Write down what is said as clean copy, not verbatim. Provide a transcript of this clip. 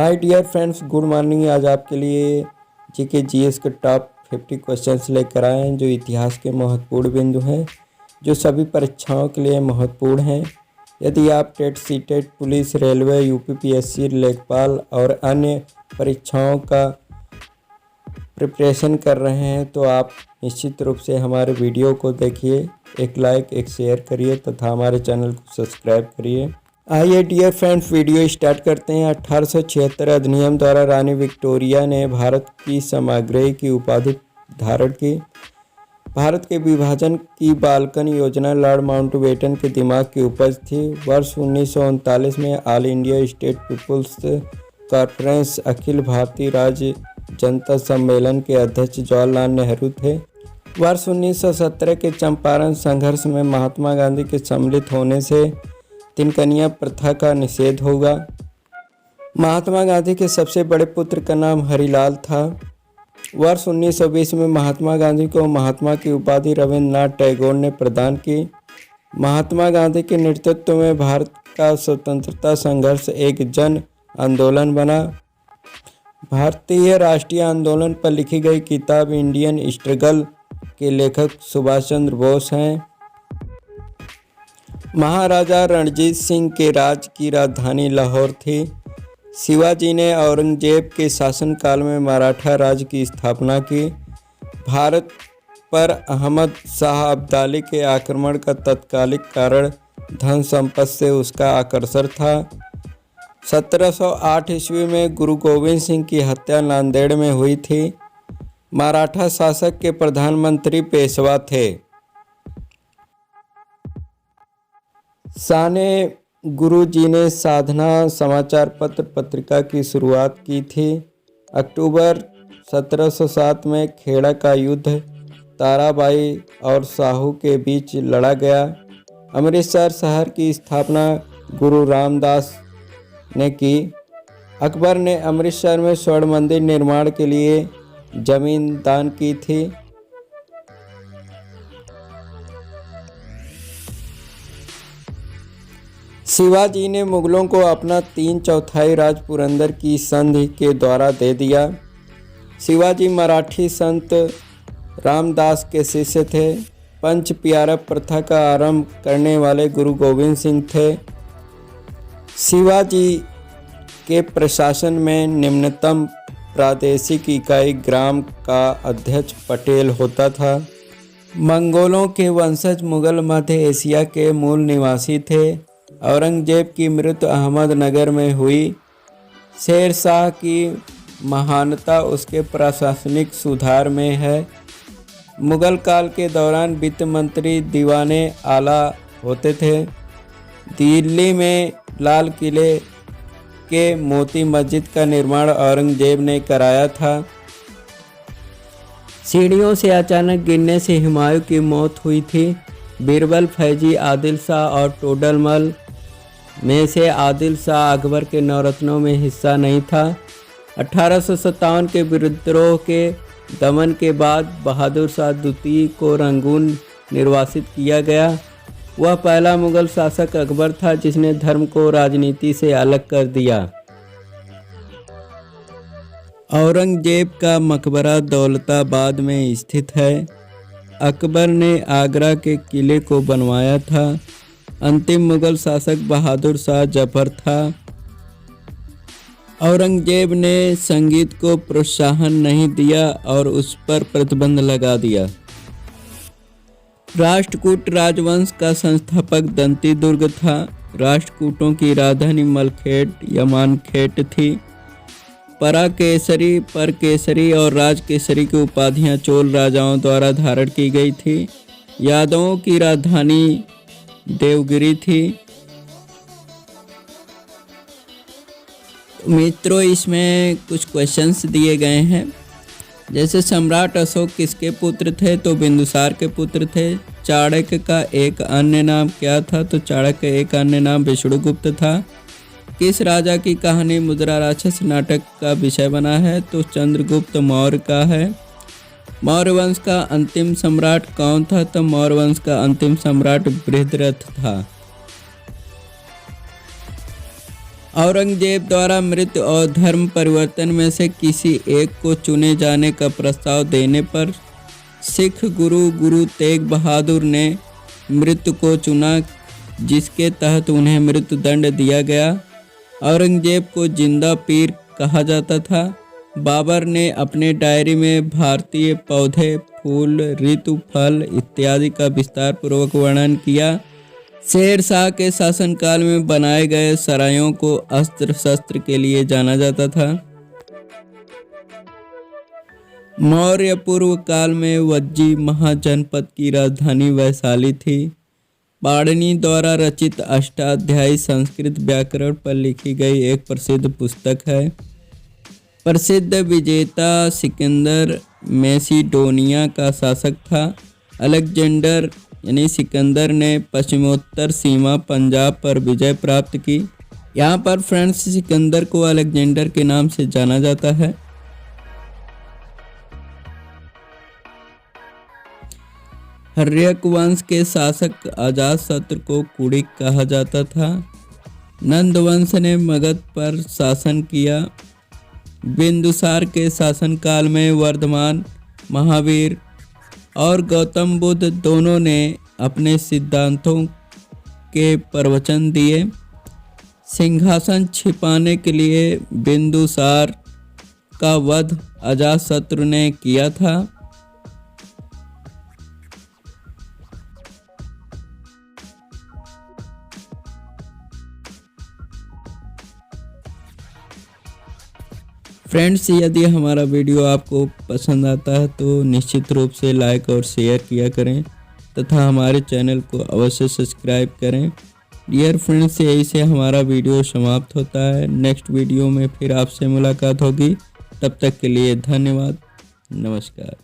My dear friends, good morning. आज आपके लिए जीके जीएस के टॉप 50 क्वेश्चंस लेकर आए हैं जो इतिहास के महत्वपूर्ण बिंदु हैं, जो सभी परीक्षाओं के लिए महत्वपूर्ण हैं। यदि आप TET, CTET, police, railway, UPPSC, लेखपाल और अन्य परीक्षाओं का प्रिपरेशन कर रहे हैं तो आप निश्चित रूप से हमारे वीडियो को देखिए, एक लाइक, एक शेयर करिए तथा हमारे चैनल को सब्सक्राइब करिए। आइए डियर फ्रेंड्स, वीडियो स्टार्ट करते हैं। 1876 अधिनियम द्वारा रानी विक्टोरिया ने भारत की समग्री की उपाधि धारण की। भारत के विभाजन की बाल्कन योजना लॉर्ड माउंटबेटन के दिमाग की उपज थी। वर्ष 1939 में all India state peoples conference Akhil Bharatiya Rajya जनता सम्मेलन के अध्यक्ष जवाहरलाल नेहरू थे। वर्ष 1917 के चंपारण संघर्ष में महात्मा गांधी के सम्मिलित होने से तिनकनिया प्रथा का निषेध होगा। महात्मा गांधी के सबसे बड़े पुत्र का नाम हरिलाल था। वर्ष 1920 में महात्मा गांधी को महात्मा की उपाधि रविंद्रनाथ टैगोर ने प्रदान की। महात्मा गांधी के नेतृत्व में भारत का स्वतंत्रता संघर्ष एक जन आंदोलन बना। भारतीय राष्ट्रीय आंदोलन पर लिखी गई किताब इंडियन स्ट्रगल के लेखक सुभाष चंद्र बोस हैं। महाराजा रणजीत सिंह के राज की राजधानी लाहौर थी। शिवाजी ने औरंगजेब के शासनकाल में मराठा राज की स्थापना की। भारत पर अहमद शाह अब्दाली के आक्रमण का तत्कालिक कारण धन संपत्ति से उसका आकर्षण था। 1708 ईस्वी में गुरु गोविंद सिंह की हत्या नांदेड़ में हुई थी। मराठा शासक के प्रधानमंत्री पेशवा थे। साने गुरु जी ने साधना समाचार पत्र पत्रिका की शुरुआत की थी। अक्टूबर 1707 में खेड़ा का युद्ध ताराबाई और साहू के बीच लड़ा गया। अमृतसर शहर की स्थापना गुरु रामदास ने की। अकबर ने अमृतसर में स्वर्ण मंदिर निर्माण के लिए जमीन दान की थी। शिवाजी ने मुगलों को अपना 3/4 राज पुरंदर की संधि के द्वारा दे दिया। शिवाजी मराठी संत रामदास के शिष्य थे। पंच प्यारा प्रथा का आरंभ करने वाले गुरु गोविंद सिंह थे। शिवाजी के प्रशासन में निम्नतम प्रादेशिक इकाई ग्राम का अध्यक्ष पटेल होता था। मंगोलों के वंशज मुगल मध्य एशिया के मूल निवासी थे। औरंगजेब की मृत्यु अहमदनगर में हुई। शेर शाह की महानता उसके प्रशासनिक सुधार में है। मुगल काल के दौरान वित्त मंत्री दीवाने आला होते थे। दिल्ली में लाल किले के मोती मस्जिद का निर्माण औरंगजेब ने कराया था। सीढ़ियों से अचानक गिरने से हुमायूं की मौत हुई थी। बीरबल, फैजी, आदिल शाह और टोडरमल में से आदिल शाह अकबर के नवरत्नों में हिस्सा नहीं था। 1857 के विद्रोह के दमन के बाद बहादुर शाह द्वितीय को रंगून निर्वासित किया गया। वह पहला मुगल शासक अकबर था जिसने धर्म को राजनीति से अलग कर दिया। औरंगजेब का मकबरा दौलताबाद में स्थित है। अकबर ने आगरा के किले को बनवाया था। अंतिम मुगल शासक बहादुर शाह जफर था। औरंगजेब ने संगीत को प्रोत्साहन नहीं दिया और उस पर प्रतिबंध लगा दिया। राष्ट्रकूट राजवंश का संस्थापक दंती दुर्ग था। राष्ट्रकूटों की राजधानी मलखेट या मानखेट थी। पराकेसरी, परकेसरी और राजकेसरी की उपाधियां चोल राजाओं द्वारा धारण की गई थी। यादवों की राजधानी देवगिरी थी। मित्रों, इसमें कुछ क्वेश्चंस दिए गए हैं। जैसे सम्राट अशोक किसके पुत्र थे? तो बिंदुसार के पुत्र थे। चाणक्य का एक अन्य नाम क्या था? तो चाणक्य एक अन्य नाम विष्णुगुप्त था। किस राजा की कहानी मुद्रा राक्षस नाटक का विषय बना है? तो चंद्रगुप्त मौर्य का है। मौर्य वंश का अंतिम सम्राट कौन था? तो मौर्य वंश का अंतिम सम्राट बृहद्रथ था। औरंगजेब द्वारा मृत्यु और धर्म परिवर्तन में से किसी एक को चुने जाने का प्रस्ताव देने पर सिख गुरु तेग बहादुर ने मृत्यु को चुना, जिसके तहत उन्हें मृत्यु दंड दिया गया। औरंगजेब को जिंदा पीर कहा जाता था। बाबर ने अपने डायरी में भारतीय पौधे, फूल, ऋतु, फल इत्यादि का विस्तार पूर्वक वर्णन किया। शेर शाह के शासनकाल में बनाए गए सरायों को अस्त्र शस्त्र के लिए जाना जाता था। मौर्य पूर्व काल में वज्जी महाजनपद की राजधानी वैशाली थी। पाणिनि द्वारा रचित अष्टाध्यायी संस्कृत व्याकरण पर लिखी गई एक प्रसिद्ध पुस्तक है। प्रसिद्ध विजेता सिकंदर मैसिडोनिया का शासक था। अलेक्जेंडर यानी सिकंदर ने पश्चिमोत्तर सीमा पंजाब पर विजय प्राप्त की। यहाँ पर फ्रेंड्स सिकंदर को अलेक्जेंडर के नाम से जाना जाता है। हर्यक वंश के शासक अजातशत्रु को कुड़िक कहा जाता था। नंद वंश ने मगध पर शासन किया। बिंदुसार के शासनकाल में वर्धमान, महावीर और गौतम बुद्ध दोनों ने अपने सिद्धांतों के प्रवचन दिए। सिंहासन छिपाने के लिए बिंदुसार का वध अजातशत्रु ने किया था। फ्रेंड्स, यदि हमारा वीडियो आपको पसंद आता है तो निश्चित रूप से लाइक और शेयर किया करें तथा हमारे चैनल को अवश्य सब्सक्राइब करें। डियर फ्रेंड्स, यही से हमारा वीडियो समाप्त होता है। नेक्स्ट वीडियो में फिर आपसे मुलाकात होगी। तब तक के लिए धन्यवाद। नमस्कार।